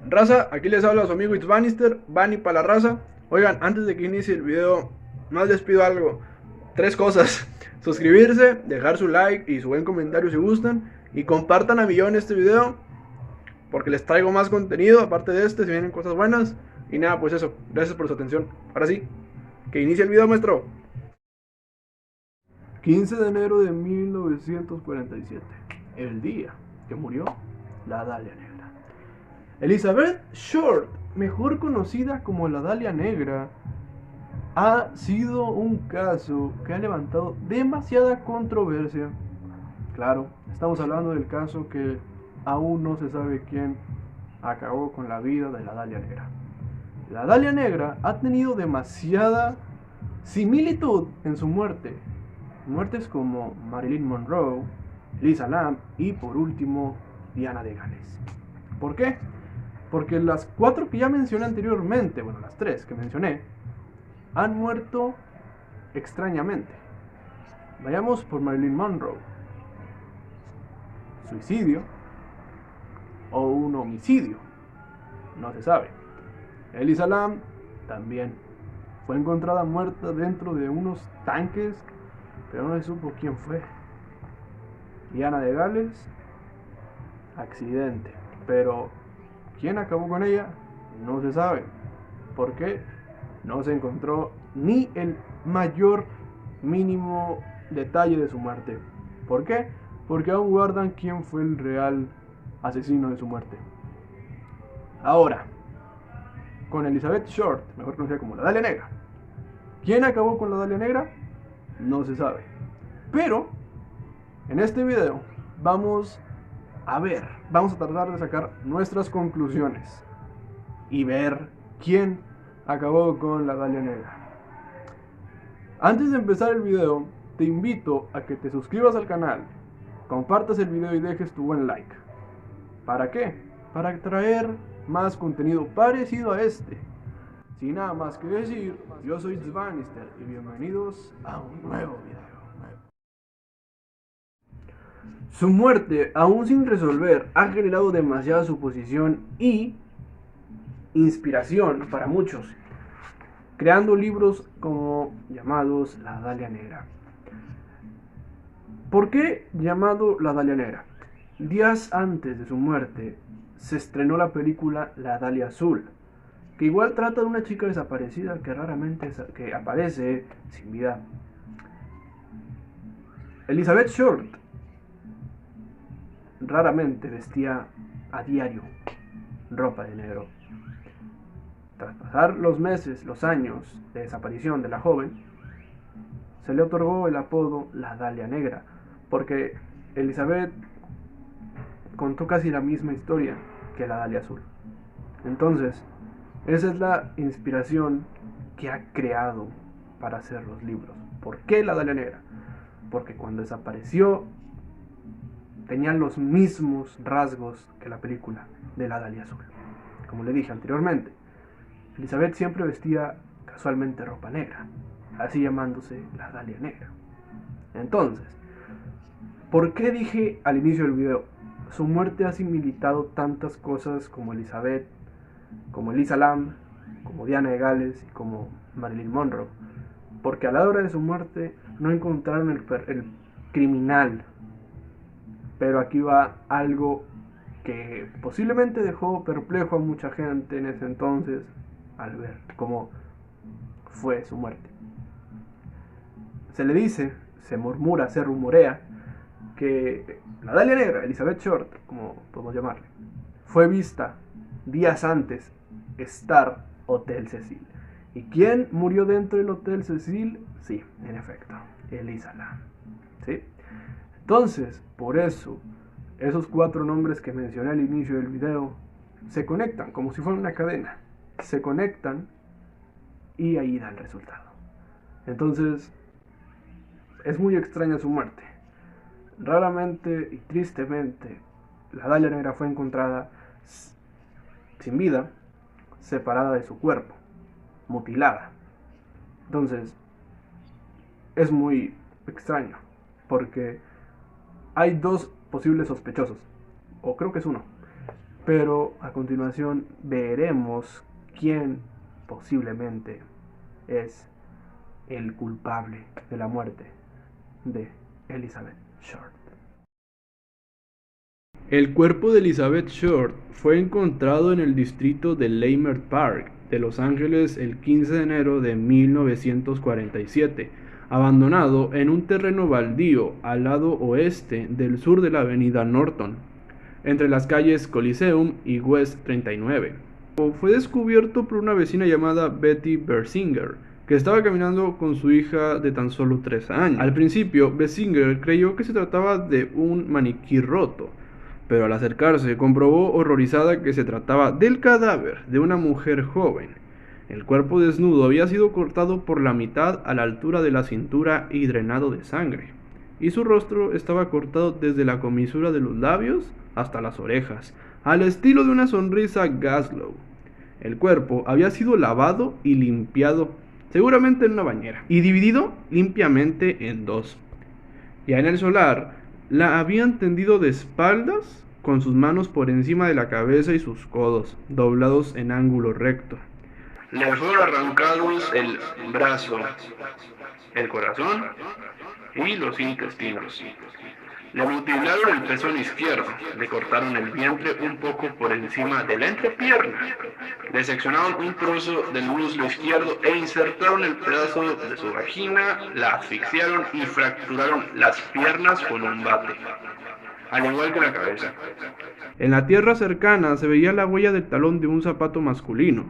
Raza, aquí les habla su amigo It's Bannister, Bunny para la raza. Oigan, antes de que inicie el video, más les pido algo. Tres cosas. Suscribirse, dejar su like y su buen comentario si gustan. Y compartan a millones este video, porque les traigo más contenido, aparte de este, si vienen cosas buenas. Y nada, pues eso, gracias por su atención. Ahora sí, que inicie el video, maestro. 15 de enero de 1947, el día que murió la Dalia Negra. Elizabeth Short, mejor conocida como la Dalia Negra, ha sido un caso que ha levantado demasiada controversia. Claro, estamos hablando del caso que aún no se sabe quién acabó con la vida de la Dalia Negra. La Dalia Negra ha tenido demasiada similitud en su muerte. Muertes como Marilyn Monroe, Lisa Lam y por último Diana de Gales. ¿Por qué? Porque las cuatro que ya mencioné anteriormente, bueno, las tres que mencioné, han muerto extrañamente. Vayamos por Marilyn Monroe. Suicidio o un homicidio, no se sabe. Elisa Lam también fue encontrada muerta dentro de unos tanques, pero no se supo quién fue. Diana de Gales, accidente, pero quién acabó con ella no se sabe. ¿Por qué? No se encontró ni el mayor mínimo detalle de su muerte. ¿Por qué? Porque aún guardan quién fue el real asesino de su muerte. Ahora, con Elizabeth Short, mejor conocida como la Dalia Negra. ¿Quién acabó con la Dalia Negra? No se sabe. Pero, en este video, vamos a tratar de sacar nuestras conclusiones y ver quién acabó con la Dalia Negra. Antes de empezar el video, te invito a que te suscribas al canal, compartas el video y dejes tu buen like. ¿Para qué? Para traer más contenido parecido a este. Sin nada más que decir, yo soy Zvanister y bienvenidos a un nuevo video. Su muerte, aún sin resolver, ha generado demasiada suposición y inspiración para muchos, creando libros como llamados La Dalia Negra. ¿Por qué llamado La Dalia Negra? Días antes de su muerte se estrenó la película La Dalia Azul, que igual trata de una chica desaparecida que raramente que aparece sin vida. Elizabeth Short raramente vestía a diario ropa de negro. Tras pasar los meses, los años de desaparición de la joven, se le otorgó el apodo La Dalia Negra, porque Elizabeth contó casi la misma historia que la Dalia Azul. Entonces, esa es la inspiración que ha creado para hacer los libros. ¿Por qué la Dalia Negra? Porque cuando desapareció tenía los mismos rasgos que la película de la Dalia Azul. Como le dije anteriormente, Elizabeth siempre vestía casualmente ropa negra, así llamándose la Dalia Negra. Entonces, ¿por qué dije al inicio del video? Su muerte ha similitado tantas cosas como Elizabeth, como Elisa Lam, como Diana de Gales y como Marilyn Monroe. Porque a la hora de su muerte no encontraron el criminal. Pero aquí va algo que posiblemente dejó perplejo a mucha gente en ese entonces al ver cómo fue su muerte. Se le dice, se murmura, se rumorea que la Dalia Negra, Elizabeth Short, como podemos llamarle, fue vista días antes Star Hotel Cecil. ¿Y quién murió dentro del Hotel Cecil? Sí, en efecto, Elisa Lam. ¿Sí? Entonces, por eso, esos cuatro nombres que mencioné al inicio del video se conectan como si fuera una cadena. Se conectan y ahí da el resultado. Entonces, es muy extraña su muerte. Raramente y tristemente, la Dalia Negra fue encontrada sin vida, separada de su cuerpo, mutilada. Entonces, es muy extraño, porque hay dos posibles sospechosos, o creo que es uno. Pero a continuación veremos quién posiblemente es el culpable de la muerte de Elizabeth Short. El cuerpo de Elizabeth Short fue encontrado en el distrito de Leimert Park de Los Ángeles el 15 de enero de 1947, abandonado en un terreno baldío al lado oeste del sur de la avenida Norton, entre las calles Coliseum y West 39. Fue descubierto por una vecina llamada Betty Bersinger, que estaba caminando con su hija de tan solo 3 años. Al principio, Bersinger creyó que se trataba de un maniquí roto, pero al acercarse comprobó horrorizada que se trataba del cadáver de una mujer joven. El cuerpo desnudo había sido cortado por la mitad a la altura de la cintura y drenado de sangre, y su rostro estaba cortado desde la comisura de los labios hasta las orejas, al estilo de una sonrisa Gaslow. El cuerpo había sido lavado y limpiado, seguramente en una bañera, y dividido limpiamente en dos. Ya en el solar, la habían tendido de espaldas, con sus manos por encima de la cabeza y sus codos, doblados en ángulo recto. Le fueron arrancados el brazo, el corazón y los intestinos. Le mutilaron el pezón izquierdo, le cortaron el vientre un poco por encima de la entrepierna, le seccionaron un trozo del muslo izquierdo e insertaron el pedazo de su vagina, la asfixiaron y fracturaron las piernas con un bate, al igual que la cabeza. En la tierra cercana se veía la huella del talón de un zapato masculino,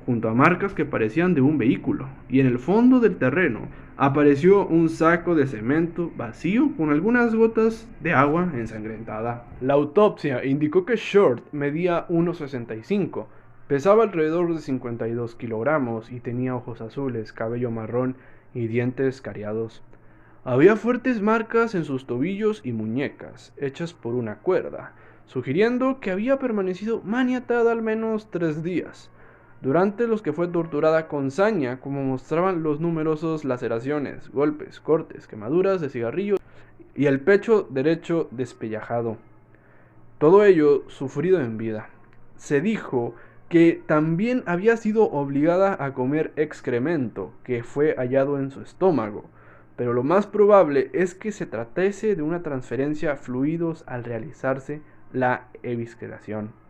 junto a marcas que parecían de un vehículo, y en el fondo del terreno apareció un saco de cemento vacío con algunas gotas de agua ensangrentada. La autopsia indicó que Short medía 1,65, pesaba alrededor de 52 kilogramos y tenía ojos azules, cabello marrón y dientes cariados. Había fuertes marcas en sus tobillos y muñecas, hechas por una cuerda, sugiriendo que había permanecido maniatada al menos 3 días, durante los que fue torturada con saña, como mostraban los numerosos laceraciones, golpes, cortes, quemaduras de cigarrillos y el pecho derecho despellejado. Todo ello sufrido en vida. Se dijo que también había sido obligada a comer excremento que fue hallado en su estómago, pero lo más probable es que se tratase de una transferencia fluidos al realizarse la evisceración.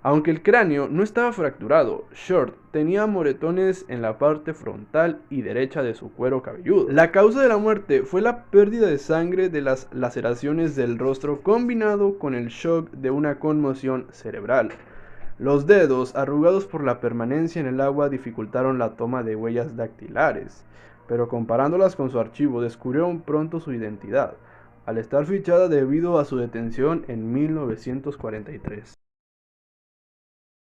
Aunque el cráneo no estaba fracturado, Short tenía moretones en la parte frontal y derecha de su cuero cabelludo. La causa de la muerte fue la pérdida de sangre de las laceraciones del rostro combinado con el shock de una conmoción cerebral. Los dedos, arrugados por la permanencia en el agua, dificultaron la toma de huellas dactilares, pero comparándolas con su archivo descubrieron pronto su identidad, al estar fichada debido a su detención en 1943.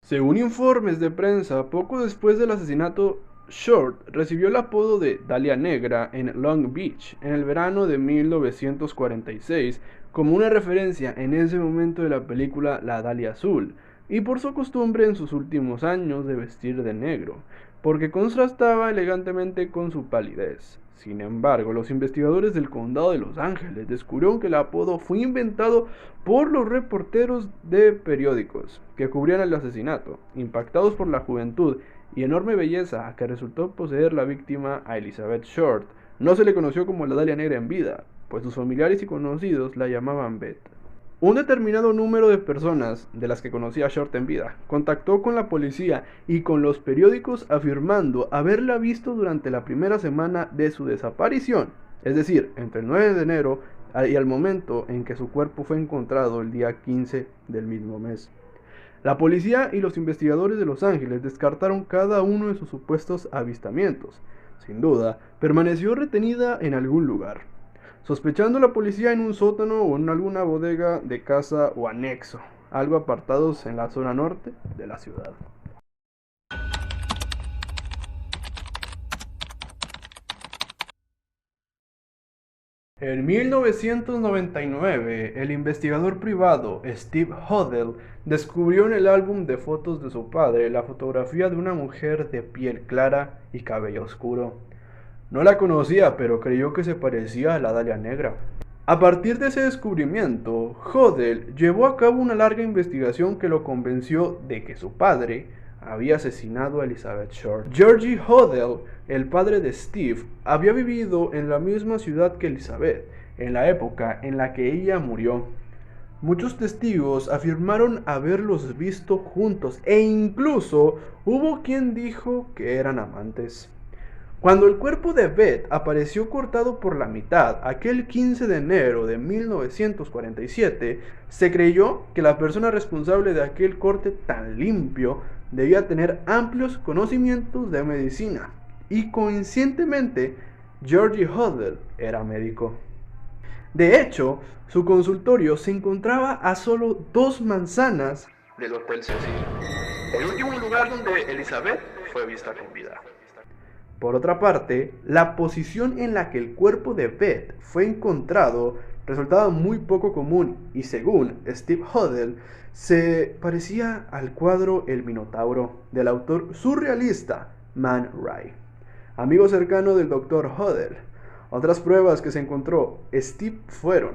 Según informes de prensa, poco después del asesinato, Short recibió el apodo de Dalia Negra en Long Beach en el verano de 1946 como una referencia en ese momento de la película La Dalia Azul, y por su costumbre en sus últimos años de vestir de negro, porque contrastaba elegantemente con su palidez. Sin embargo, los investigadores del condado de Los Ángeles descubrieron que el apodo fue inventado por los reporteros de periódicos que cubrían el asesinato, impactados por la juventud y enorme belleza que resultó poseer la víctima a Elizabeth Short. No se le conoció como la Dalia Negra en vida, pues sus familiares y conocidos la llamaban Beth. Un determinado número de personas, de las que conocía a Short en vida, contactó con la policía y con los periódicos afirmando haberla visto durante la primera semana de su desaparición, es decir, entre el 9 de enero y al momento en que su cuerpo fue encontrado el día 15 del mismo mes. La policía y los investigadores de Los Ángeles descartaron cada uno de sus supuestos avistamientos. Sin duda, permaneció retenida en algún lugar, sospechando la policía en un sótano o en alguna bodega de casa o anexo, algo apartados en la zona norte de la ciudad. En 1999, el investigador privado Steve Hodel descubrió en el álbum de fotos de su padre la fotografía de una mujer de piel clara y cabello oscuro. No la conocía, pero creyó que se parecía a la Dalia Negra. A partir de ese descubrimiento, Hodel llevó a cabo una larga investigación que lo convenció de que su padre había asesinado a Elizabeth Short. Georgie Hodel, el padre de Steve, había vivido en la misma ciudad que Elizabeth, en la época en la que ella murió. Muchos testigos afirmaron haberlos visto juntos e incluso hubo quien dijo que eran amantes. Cuando el cuerpo de Beth apareció cortado por la mitad aquel 15 de enero de 1947, se creyó que la persona responsable de aquel corte tan limpio debía tener amplios conocimientos de medicina, y coincidentemente Georgie Hodel era médico. De hecho, su consultorio se encontraba a solo 2 manzanas del Hotel Cecil, el último lugar donde Elizabeth fue vista con vida. Por otra parte, la posición en la que el cuerpo de Beth fue encontrado resultaba muy poco común y, según Steve Hodel, se parecía al cuadro El Minotauro del autor surrealista Man Ray, amigo cercano del Dr. Hodel. Otras pruebas que se encontró Steve fueron: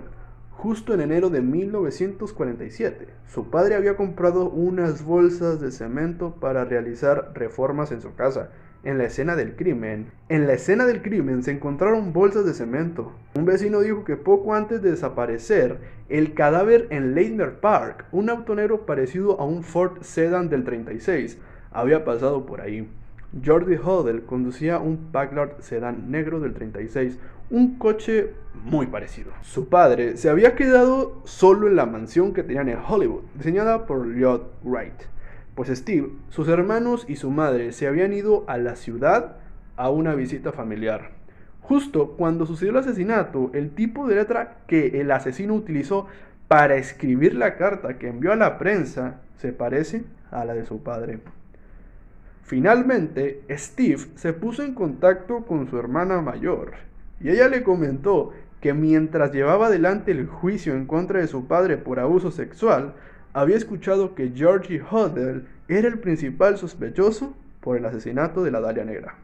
justo en enero de 1947, su padre había comprado unas bolsas de cemento para realizar reformas en su casa. En la escena del crimen se encontraron bolsas de cemento. Un vecino dijo que poco antes de desaparecer, el cadáver en Leitner Park, un autonero parecido a un Ford Sedan del 36, había pasado por ahí. Georgie Hodel conducía un Packard Sedan negro del 36, un coche muy parecido. Su padre se había quedado solo en la mansión que tenían en Hollywood, diseñada por Lloyd Wright. Pues Steve, sus hermanos y su madre se habían ido a la ciudad a una visita familiar. Justo cuando sucedió el asesinato, el tipo de letra que el asesino utilizó para escribir la carta que envió a la prensa se parece a la de su padre. Finalmente, Steve se puso en contacto con su hermana mayor y ella le comentó que mientras llevaba adelante el juicio en contra de su padre por abuso sexual, había escuchado que Georgie Hodel era el principal sospechoso por el asesinato de la Dalia Negra.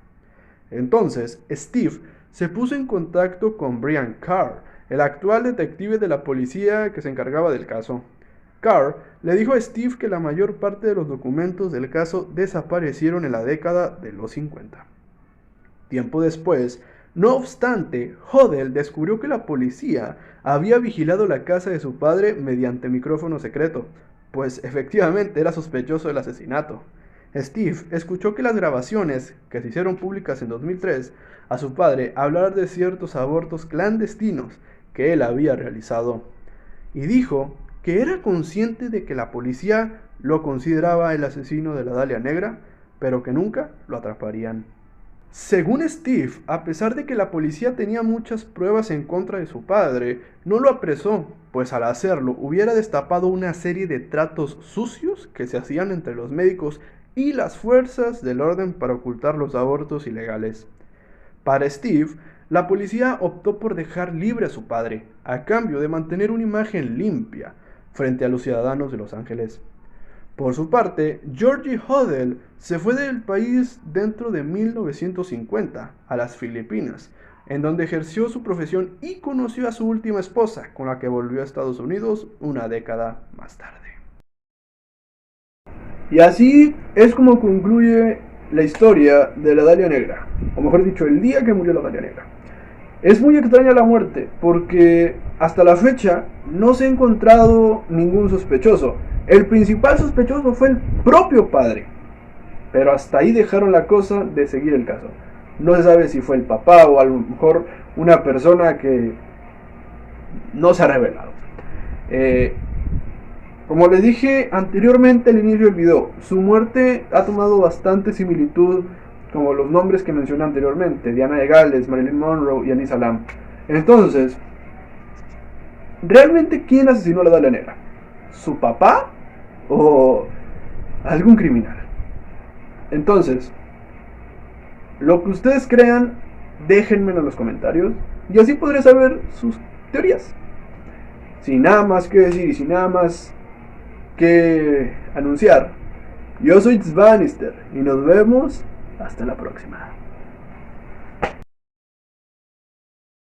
Entonces, Steve se puso en contacto con Brian Carr, el actual detective de la policía que se encargaba del caso. Carr le dijo a Steve que la mayor parte de los documentos del caso desaparecieron en la década de los 50. Tiempo después, no obstante, Hodel descubrió que la policía había vigilado la casa de su padre mediante micrófono secreto, pues efectivamente era sospechoso del asesinato. Steve escuchó que las grabaciones, que se hicieron públicas en 2003, a su padre hablar de ciertos abortos clandestinos que él había realizado, y dijo que era consciente de que la policía lo consideraba el asesino de la Dalia Negra, pero que nunca lo atraparían. Según Steve, a pesar de que la policía tenía muchas pruebas en contra de su padre, no lo apresó, pues al hacerlo hubiera destapado una serie de tratos sucios que se hacían entre los médicos y las fuerzas del orden para ocultar los abortos ilegales. Para Steve, la policía optó por dejar libre a su padre, a cambio de mantener una imagen limpia frente a los ciudadanos de Los Ángeles. Por su parte, Georgie Hodel se fue del país dentro de 1950 a las Filipinas, en donde ejerció su profesión y conoció a su última esposa, con la que volvió a Estados Unidos una década más tarde. Y así es como concluye la historia de la Dalia Negra, o mejor dicho, el día que murió la Dalia Negra. Es muy extraña la muerte, porque hasta la fecha no se ha encontrado ningún sospechoso. El principal sospechoso fue el propio padre, pero hasta ahí dejaron la cosa de seguir el caso. No se sabe si fue el papá o a lo mejor una persona que no se ha revelado. Como les dije anteriormente al inicio del video, su muerte ha tomado bastante similitud como los nombres que mencioné anteriormente: Diana de Gales, Marilyn Monroe y Anissa Lam. Entonces, ¿realmente quién asesinó a la Dalia Negra? ¿Su papá o algún criminal? Entonces, lo que ustedes crean, déjenmelo en los comentarios y así podré saber sus teorías. Sin nada más que decir y sin nada más que anunciar, yo soy Tzvanister y nos vemos hasta la próxima.